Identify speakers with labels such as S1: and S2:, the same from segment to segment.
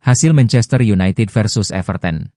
S1: Hasil Manchester United versus Everton.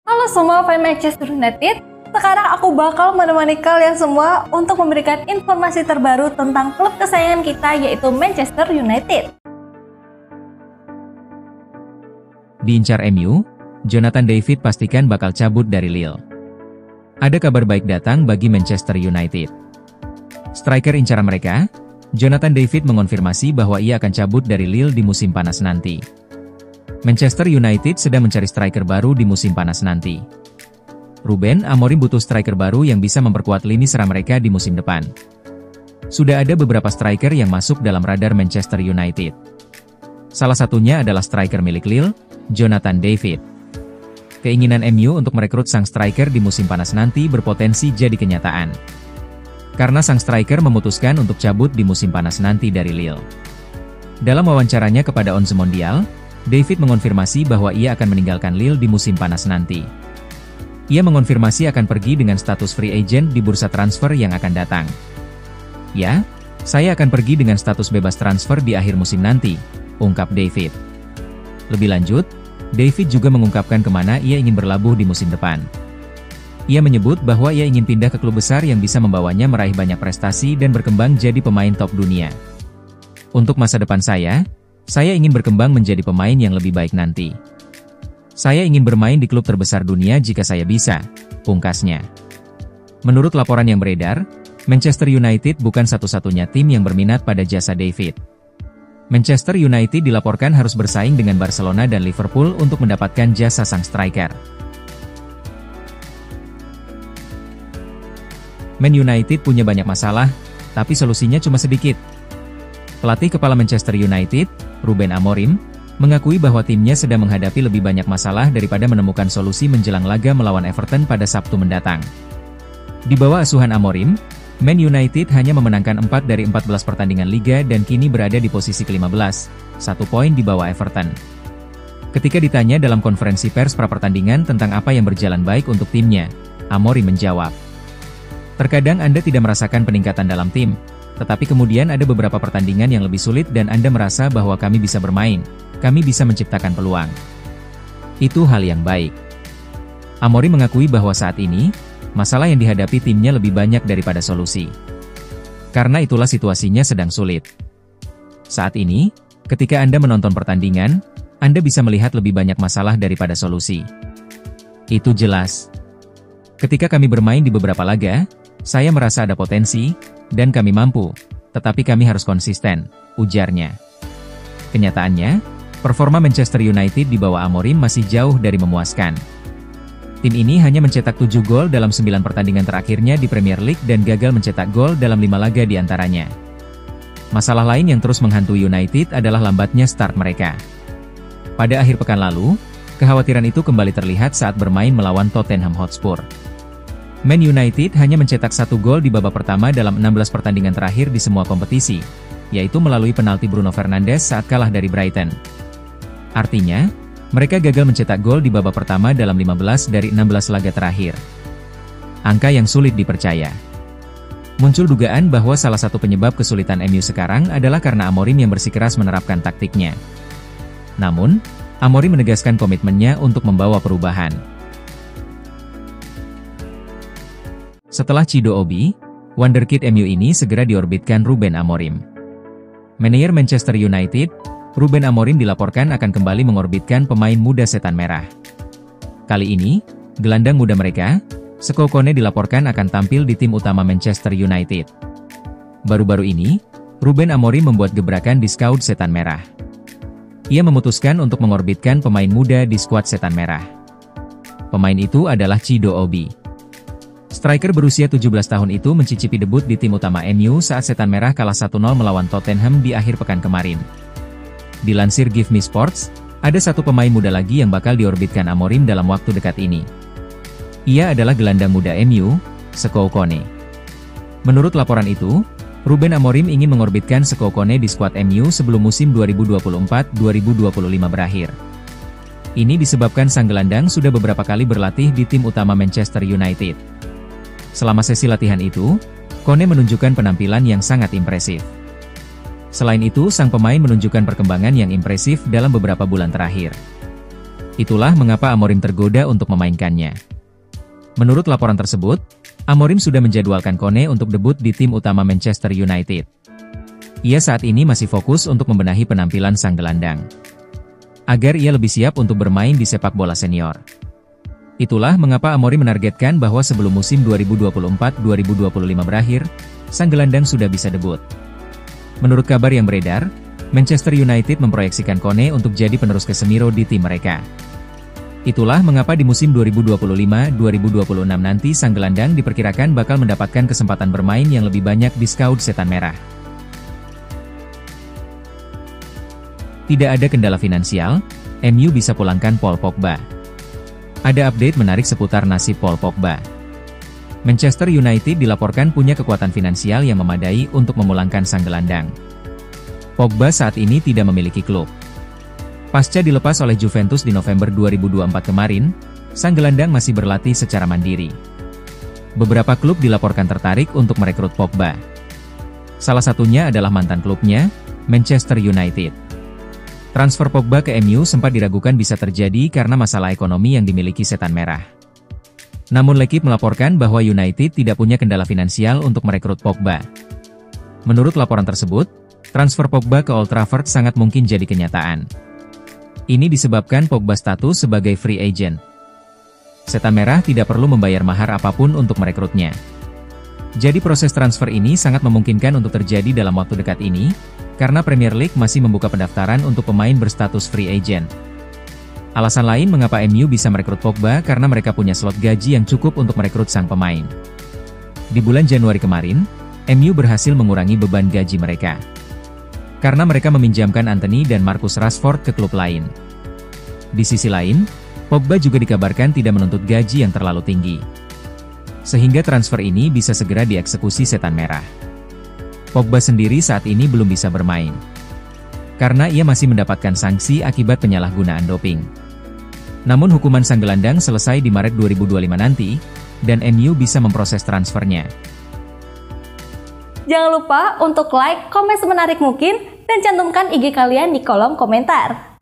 S2: Halo semua fans Manchester United, sekarang aku bakal menemani kalian semua untuk memberikan informasi terbaru tentang klub kesayangan kita yaitu Manchester United.
S1: Diincar MU, Jonathan David pastikan bakal cabut dari Lille. Ada kabar baik datang bagi Manchester United. Striker incaran mereka, Jonathan David mengonfirmasi bahwa ia akan cabut dari Lille di musim panas nanti. Manchester United sedang mencari striker baru di musim panas nanti. Ruben Amorim butuh striker baru yang bisa memperkuat lini serang mereka di musim depan. Sudah ada beberapa striker yang masuk dalam radar Manchester United. Salah satunya adalah striker milik Lille, Jonathan David. Keinginan MU untuk merekrut sang striker di musim panas nanti berpotensi jadi kenyataan. Karena sang striker memutuskan untuk cabut di musim panas nanti dari Lille. Dalam wawancaranya kepada Onze Mondial, David mengonfirmasi bahwa ia akan meninggalkan Lille di musim panas nanti. Ia mengonfirmasi akan pergi dengan status free agent di bursa transfer yang akan datang. Ya, saya akan pergi dengan status bebas transfer di akhir musim nanti, ungkap David. Lebih lanjut, David juga mengungkapkan kemana ia ingin berlabuh di musim depan. Ia menyebut bahwa ia ingin pindah ke klub besar yang bisa membawanya meraih banyak prestasi dan berkembang jadi pemain top dunia. Untuk masa depan saya ingin berkembang menjadi pemain yang lebih baik nanti. Saya ingin bermain di klub terbesar dunia jika saya bisa, pungkasnya. Menurut laporan yang beredar, Manchester United bukan satu-satunya tim yang berminat pada jasa David. Manchester United dilaporkan harus bersaing dengan Barcelona dan Liverpool untuk mendapatkan jasa sang striker. Man United punya banyak masalah, tapi solusinya cuma sedikit. Pelatih kepala Manchester United, Ruben Amorim, mengakui bahwa timnya sedang menghadapi lebih banyak masalah daripada menemukan solusi menjelang laga melawan Everton pada Sabtu mendatang. Di bawah asuhan Amorim, Man United hanya memenangkan 4 dari 14 pertandingan Liga dan kini berada di posisi ke-15, 1 poin di bawah Everton. Ketika ditanya dalam konferensi pers pra-pertandingan tentang apa yang berjalan baik untuk timnya, Amorim menjawab, "Terkadang Anda tidak merasakan peningkatan dalam tim, tetapi kemudian ada beberapa pertandingan yang lebih sulit dan Anda merasa bahwa kami bisa bermain, kami bisa menciptakan peluang. Itu hal yang baik." Amorim mengakui bahwa saat ini, masalah yang dihadapi timnya lebih banyak daripada solusi. Karena itulah situasinya sedang sulit. Saat ini, ketika Anda menonton pertandingan, Anda bisa melihat lebih banyak masalah daripada solusi. Itu jelas. Ketika kami bermain di beberapa laga, saya merasa ada potensi, dan kami mampu, tetapi kami harus konsisten, ujarnya. Kenyataannya, performa Manchester United di bawah Amorim masih jauh dari memuaskan. Tim ini hanya mencetak 7 gol dalam 9 pertandingan terakhirnya di Premier League dan gagal mencetak gol dalam 5 laga di antaranya. Masalah lain yang terus menghantui United adalah lambatnya start mereka. Pada akhir pekan lalu, kekhawatiran itu kembali terlihat saat bermain melawan Tottenham Hotspur. Man United hanya mencetak 1 gol di babak pertama dalam 16 pertandingan terakhir di semua kompetisi, yaitu melalui penalti Bruno Fernandes saat kalah dari Brighton. Artinya, mereka gagal mencetak gol di babak pertama dalam 15 dari 16 laga terakhir. Angka yang sulit dipercaya. Muncul dugaan bahwa salah satu penyebab kesulitan MU sekarang adalah karena Amorim yang bersikeras menerapkan taktiknya. Namun, Amorim menegaskan komitmennya untuk membawa perubahan. Setelah Chido Obi, wonderkid MU ini segera diorbitkan Ruben Amorim. Manajer Manchester United, Ruben Amorim dilaporkan akan kembali mengorbitkan pemain muda setan merah. Kali ini, gelandang muda mereka, Seko Kone dilaporkan akan tampil di tim utama Manchester United. Baru-baru ini, Ruben Amorim membuat gebrakan di skuad Setan Merah. Ia memutuskan untuk mengorbitkan pemain muda di skuad Setan Merah. Pemain itu adalah Chido Obi. Striker berusia 17 tahun itu mencicipi debut di tim utama MU saat Setan Merah kalah 1-0 melawan Tottenham di akhir pekan kemarin. Dilansir Give Me Sports, ada satu pemain muda lagi yang bakal diorbitkan Amorim dalam waktu dekat ini. Ia adalah gelandang muda MU, Seko Kone. Menurut laporan itu, Ruben Amorim ingin mengorbitkan Seko Kone di skuad MU sebelum musim 2024-2025 berakhir. Ini disebabkan sang gelandang sudah beberapa kali berlatih di tim utama Manchester United. Selama sesi latihan itu, Kone menunjukkan penampilan yang sangat impresif. Selain itu, sang pemain menunjukkan perkembangan yang impresif dalam beberapa bulan terakhir. Itulah mengapa Amorim tergoda untuk memainkannya. Menurut laporan tersebut, Amorim sudah menjadwalkan Kone untuk debut di tim utama Manchester United. Ia saat ini masih fokus untuk membenahi penampilan sang gelandang, agar ia lebih siap untuk bermain di sepak bola senior. Itulah mengapa Amorim menargetkan bahwa sebelum musim 2024-2025 berakhir, sang gelandang sudah bisa debut. Menurut kabar yang beredar, Manchester United memproyeksikan Kone untuk jadi penerus Casemiro di tim mereka. Itulah mengapa di musim 2025-2026 nanti sang gelandang diperkirakan bakal mendapatkan kesempatan bermain yang lebih banyak di skuad Setan Merah. Tidak ada kendala finansial, MU bisa pulangkan Paul Pogba. Ada update menarik seputar nasib Paul Pogba. Manchester United dilaporkan punya kekuatan finansial yang memadai untuk memulangkan sang gelandang. Pogba saat ini tidak memiliki klub. Pasca dilepas oleh Juventus di November 2024 kemarin, sang gelandang masih berlatih secara mandiri. Beberapa klub dilaporkan tertarik untuk merekrut Pogba. Salah satunya adalah mantan klubnya, Manchester United. Transfer Pogba ke MU sempat diragukan bisa terjadi karena masalah ekonomi yang dimiliki Setan Merah. Namun L'Équipe melaporkan bahwa United tidak punya kendala finansial untuk merekrut Pogba. Menurut laporan tersebut, transfer Pogba ke Old Trafford sangat mungkin jadi kenyataan. Ini disebabkan Pogba status sebagai free agent. Setan Merah tidak perlu membayar mahar apapun untuk merekrutnya. Jadi proses transfer ini sangat memungkinkan untuk terjadi dalam waktu dekat ini, karena Premier League masih membuka pendaftaran untuk pemain berstatus free agent. Alasan lain mengapa MU bisa merekrut Pogba karena mereka punya slot gaji yang cukup untuk merekrut sang pemain. Di bulan Januari kemarin, MU berhasil mengurangi beban gaji mereka, karena mereka meminjamkan Antony dan Marcus Rashford ke klub lain. Di sisi lain, Pogba juga dikabarkan tidak menuntut gaji yang terlalu tinggi, sehingga transfer ini bisa segera dieksekusi Setan Merah. Pogba sendiri saat ini belum bisa bermain, karena ia masih mendapatkan sanksi akibat penyalahgunaan doping. Namun hukuman sang gelandang selesai di Maret 2025 nanti, dan MU bisa memproses transfernya.
S2: Jangan lupa untuk like, komen semenarik mungkin, dan cantumkan IG kalian di kolom komentar.